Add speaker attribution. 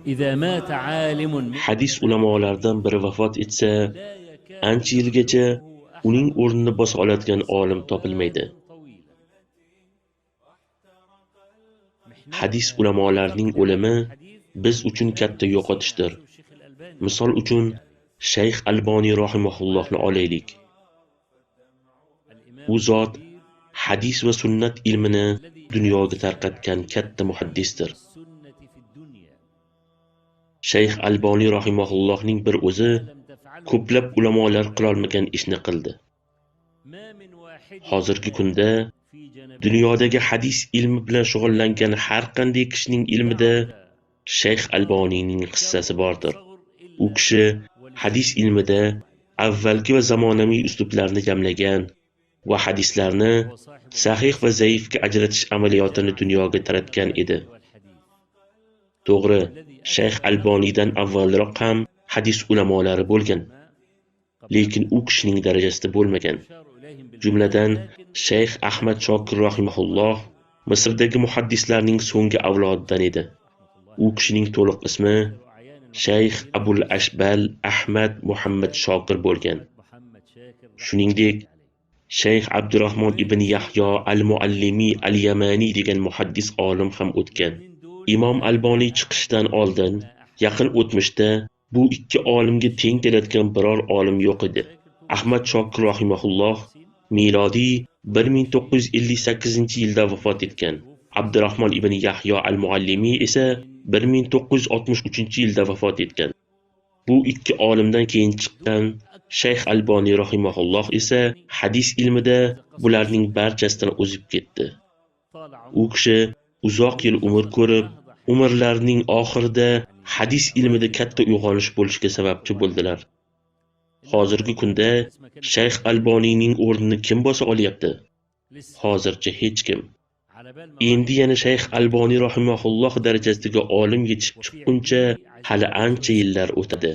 Speaker 1: إذا مات عالم من
Speaker 2: Hadis ulamolaridan biri vafot etsa, ancha yilgacha uning o'rnini bosa oladigan olim topilmaydi. Hadis ulamolarining o'limi biz uchun katta yo'qotishdir. Misol uchun Shayx Alboniy rahimahullohni olaylik. U zot hadis va sunnat ilmini dunyoga tarqatgan katta muhaddisdir. Shayx Alboniy rahimahullohning bir o'zi ko'plab ulamolar qilolmagan ishni qildi. Hozirgi kunda dunyodagi hadis ilmi bilan shug'ullangan har qanday kishining ilmida Shayx Alboniyning hissasi bordir. U kishi hadis ilmida avvalgi va zamonaviy uslublarni jamlagan va hadislarni sahih va zaifga ajratish amaliyotini dunyoga taratgan edi. To'g'ri, Shayx Alboniydan avvalroq ham hadis ulamolari bo'lgan, lekin u kishining darajasida bo'lmagan. Jumladan, Shayx Ahmad Shokir rahimahulloh Misrdagi muhaddislarning so'nggi avlodidan edi. U kishining to'liq ismi Shayx Abul Ashbal Ahmad Muhammad Shokir bo'lgan. Shuningdek, Shayx Abdurrahmon ibn Yahyo al-Muallimi al-Yamani degan muhaddis olim ham o'tgan. Imom Alboniy chiqishdan oldin yaqin o'tmishda bu ikki olimga teng keladigan biror olim yo'q edi. Ahmad Shokir rahimahulloh milodiy 1958-yilda vafot etgan. Abdurrahmon ibn Yahyo al-Muallimi esa 1963-yilda vafot etgan. Bu ikki olimdan keyin chiqqan Shayx Alboniy rahimahulloh esa hadis ilmida bularning barchasidan o'zib ketdi. U kishi uzoq yil umr ko'rib, umrlarining oxirida hadis ilmida katta uyg'onish bo'lishiga sababchi bo'ldilar. Hozirgi kunda Shayx Alboniyning o'rnini kim bosa olyapti? Hozircha hech kim. Endi yana Shayx Alboniy rahimahulloh darajasidagi olim yetishib chiqquncha hali ancha yillar o'tadi.